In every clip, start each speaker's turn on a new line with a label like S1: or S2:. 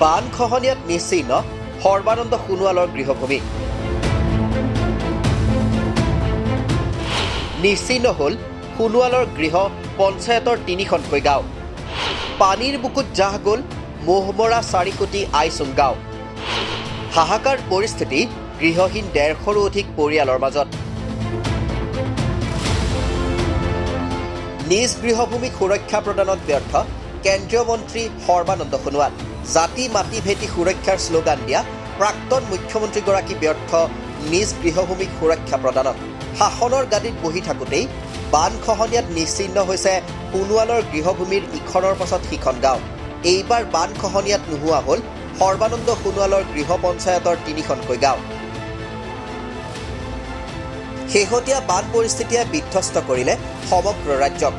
S1: বান খহনীয়াত নিশ্চিহ্ন সৰ্বানন্দ সোণোৱালৰ গৃহভূমি। নিশ্চিহ্ন হ'ল সোণোৱালৰ গৃহ পঞ্চায়তৰ 3খনকৈ গাঁও। পানীৰ বুকুত জাহ গ'ল মহমৰা 4 কোটি আইচুং গাঁও। হাহাকাৰ পৰিস্থিতি গৃহহীন 150ৰো অধিক পৰিয়ালৰ মাজত। নিজ গৃহভূমিক সুৰক্ষা প্ৰদানত ব্যৰ্থ কেন্দ্ৰীয় মন্ত্ৰী সৰ্বানন্দ সোণোৱাল। জাতি মাটি ভেটি সুৰক্ষাৰ শ্লোগান দিয়া প্ৰাক্তন মুখ্যমন্ত্ৰীগৰাকী ব্যৰ্থ নিজ গৃহভূমিক সুৰক্ষা প্ৰদানত। শাসনৰ গাদীত বহি থাকোঁতেই বান খহনীয়াত নিশ্চিহ্ন হৈছে সোণোৱালৰ গৃহভূমিৰ ইখনৰ পাছত সিখন গাঁও। এইবাৰ বান খহনীয়াত নোহোৱা হ'ল সৰ্বানন্দ সোণোৱালৰ গৃহ পঞ্চায়তৰ 3খনকৈ গাঁও। শেহতীয়া বান পৰিস্থিতিয়ে বিধ্বস্ত কৰিলে সমগ্ৰ ৰাজ্যক।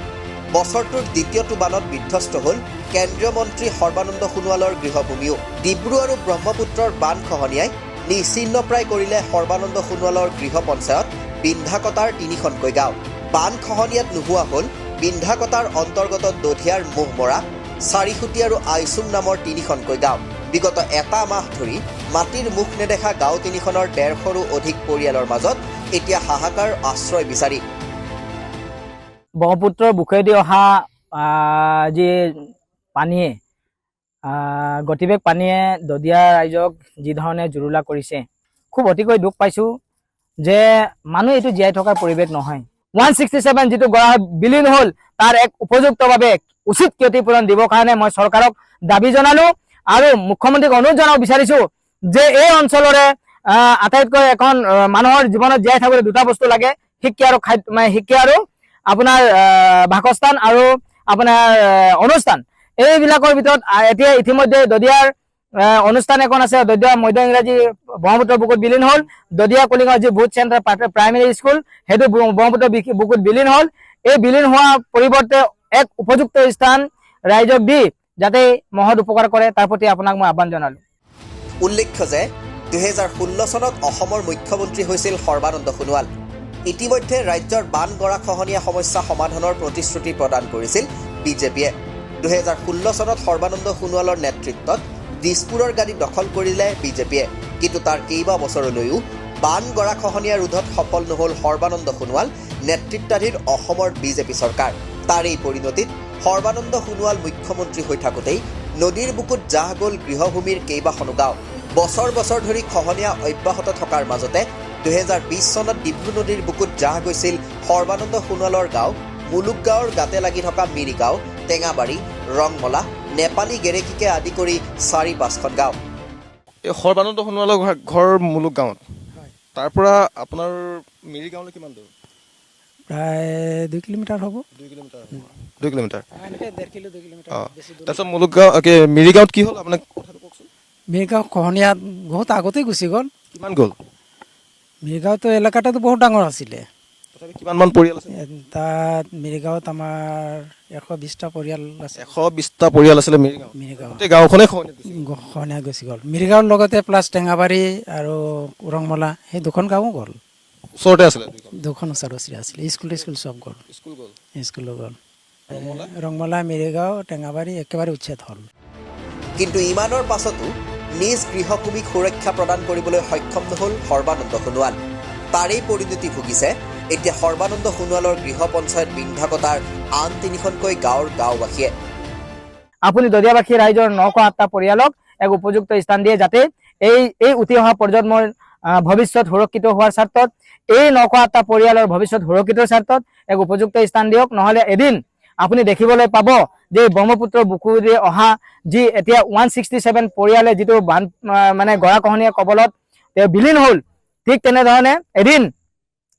S1: বছৰটোৰ দ্বিতীয়টো বানত বিধ্বস্ত হ'ল কেন্দ্ৰীয় মন্ত্ৰী সৰ্বানন্দ সোণোৱালৰ গৃহভূমিও। ডিব্ৰু আৰু ব্ৰহ্মপুত্ৰৰ বান খহনীয়াই নিশ্চিহ্নপ্ৰায় কৰিলে সৰ্বানন্দ সোণোৱালৰ গৃহ পঞ্চায়ত বিন্ধ্যাকটাৰ 3খনকৈ গাঁও। বান খহনীয়াত নোহোৱা হ'ল বিন্ধ্যাকটাৰ অন্তৰ্গত দধিয়াৰ মহমৰা 4 কোটি আৰু আইচুং নামৰ 3খনকৈ গাঁও। বিগত এটা মাহ ধৰি মাটিৰ মুখ নেদেখা গাঁও 3খনৰ 150ৰো অধিক পৰিয়ালৰ মাজত এতিয়া হাহাকাৰ আশ্ৰয় বিচাৰি।
S2: ব্ৰহ্মপুত্ৰৰ বুকুৱেদি অহা যি পানীয়ে গতিবেগ পানীয়ে দদিয়া ৰাইজক যি ধৰণে জুৰুলা কৰিছে, খুব অতিকৈ দুখ পাইছোঁ যে মানুহ এইটো জীয়াই থকাৰ পৰিৱেশ নহয়। 167 যিটো গৰা বিলীন হ'ল তাৰ এক উপযুক্তভাৱে উচিত ক্ষতিপূৰণ দিবৰ কাৰণে মই চৰকাৰক দাবী জনালোঁ আৰু মুখ্যমন্ত্ৰীক অনুৰোধ জনাব বিচাৰিছোঁ যে এই অঞ্চলৰে আটাইতকৈ এখন মানুহৰ জীৱনত জীয়াই থাকিবলৈ 2টা বস্তু লাগে, শিক্ষা আৰু আপোনাৰ বাসস্থান আৰু আপোনাৰ অনুষ্ঠান। এইবিলাকৰ ভিতৰত এতিয়া ইতিমধ্যে দদিয়াৰ অনুষ্ঠান এখন আছে, দদিয়া মধ্য ইংৰাজী ব্ৰহ্মপুত্ৰ বুকুত বিলীন হ'ল। দদিয়া কলিগাঁও যি বুথ চেণ্টাৰ প্ৰাইমেৰী স্কুল সেইটো ব্ৰহ্মপুত্ৰ বুকুত বিলীন হ'ল। এই বিলীন হোৱাৰ পৰিৱৰ্তে এক উপযুক্ত স্থান ৰাইজক দি যাতে মহৎ উপকাৰ কৰে তাৰ প্ৰতি আপোনাক মই আহ্বান জনালোঁ।
S1: উল্লেখ্য যে 2016 চনত অসমৰ মুখ্যমন্ত্ৰী হৈছিল সৰ্বানন্দ সোণোৱাল। ইতিমধ্যে ৰাজ্যৰ বান গৰা খহনীয়া সমস্যা সমাধানৰ প্ৰতিশ্ৰুতি প্ৰদান কৰিছিল বিজেপিয়ে। 2016 চনত সৰ্বানন্দ সোণোৱালৰ নেতৃত্বত দিছপুৰৰ গাদী দখল কৰিলে বিজেপিয়ে, কিন্তু তাৰ কেইবা বছৰলৈও বান গৰা খহনীয়া ৰোধত সফল নহ'ল সৰ্বানন্দ সোণোৱাল নেতৃত্বাধীন অসমৰ বিজেপি চৰকাৰ। তাৰ এই পৰিণতিত সৰ্বানন্দ সোণোৱাল মুখ্যমন্ত্ৰী হৈ থাকোঁতেই নদীৰ বুকুত জাহ গ'ল গৃহভূমিৰ কেইবাখনো গাঁও। বছৰ বছৰ ধৰি খহনীয়া অব্যাহত থকাৰ মাজতে 2020 চনত ডিব্ৰু নদীৰ বুকুত জাহ গৈছিল সৰ্বানন্দ সোণোৱালৰ গাঁও, মুলুক গাঁৱৰ গাতে লাগি থকা মিৰি গাঁও, টেঙাবাৰী, ৰংমলা, নেপালী গেৰেকীকে আদি কৰি 4-5খন গাঁও।
S3: এই সৰ্বানন্দ সোণোৱালৰ ঘৰ মুলুক গাঁৱত, তাৰ পৰা আপোনাৰ মিৰি গাঁৱলৈ কিমান দূৰ?
S4: প্ৰায় 2 কিলোমিটাৰ হ'ব।
S3: 2 কিলোমিটাৰ।
S4: অঁ,
S3: তাৰপিছত মুলুক গাঁও মিৰি গাঁৱত কি হ'ল আপোনাক কথাটো কওকচোন।
S4: মিৰিগাঁও খহনীয়াত বহুত আগতেই গুচি গ'ল।
S3: কিমান গ'ল?
S4: মিৰিগাঁৱতো এলেকাটো বহুত ডাঙৰ আছিলে।
S3: তথাপি কিমানমান পৰিয়াল আছে
S4: তাত মিৰিগাঁৱত আমাৰ 120টা পৰিয়াল আছে।
S3: 120টা পৰিয়াল আছিলে মিৰিগাঁৱত। গোটেই গাঁওখনেই
S4: খহনীয়া গুচি গ'ল। মিৰিগাঁৱৰ লগতে প্লাছ টেঙাবাৰী আৰু ৰংমলা সেই 2খন গাঁও গ'ল।
S3: ওচৰতে আছিলে
S4: 2খন ওচৰে আছিলে। স্কুল চব গ'ল। স্কুলো গ'ল।
S3: ৰংমলা,
S4: মিৰিগাঁও, টেঙাবাৰী একেবাৰে উচ্ছেদ হ'ল।
S1: কিন্তু ইমানৰ পাছতো নিজ গৃহভূমিক সুৰক্ষা প্ৰদান কৰিবলৈ সক্ষম নহ'ল সৰ্বানন্দ সোণোৱাল। তাৰেই পৰিণতি ভুগিছে এতিয়া সৰ্বানন্দ সোণোৱালৰ গৃহ পঞ্চায়ত বিন্ধ্যাকটাৰ আন 3খনকৈ গাঁৱৰ গাঁওবাসীয়ে।
S2: আপুনি দদিয়াবাসী ৰাইজৰ 908টা পৰিয়ালক এক উপযুক্ত স্থান দিয়ে যাতে এই উঠি অহা প্ৰজন্মৰ ভৱিষ্যত সুৰক্ষিত হোৱাৰ স্বাৰ্থত, এই 908টা পৰিয়ালৰ ভৱিষ্যত সুৰক্ষিতৰ স্বাৰ্থত এক উপযুক্ত স্থান দিয়ক। নহ'লে এদিন আপুনি দেখিবলৈ পাব যে ব্ৰহ্মপুত্ৰৰ বুকুৰে অহা যি এতিয়া 167 পৰিয়ালে যিটো বান মানে গৰা খহনীয়া কবলত বিলীন হ'ল, ঠিক তেনেধৰণে এদিন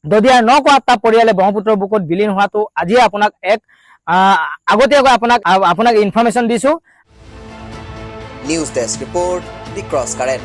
S2: দদিয়াৰ 908টা পৰিয়ালে ব্ৰহ্মপুত্ৰৰ বুকুত বিলীন হোৱাটো আজিয়ে আপোনাক এক আগতীয়াকৈ আপোনাক ইনফৰমেশ্যন দিছোঁ।
S1: নিউজ ডেস্ক ৰিপৰ্ট, দি ক্ৰছ কাৰেণ্ট।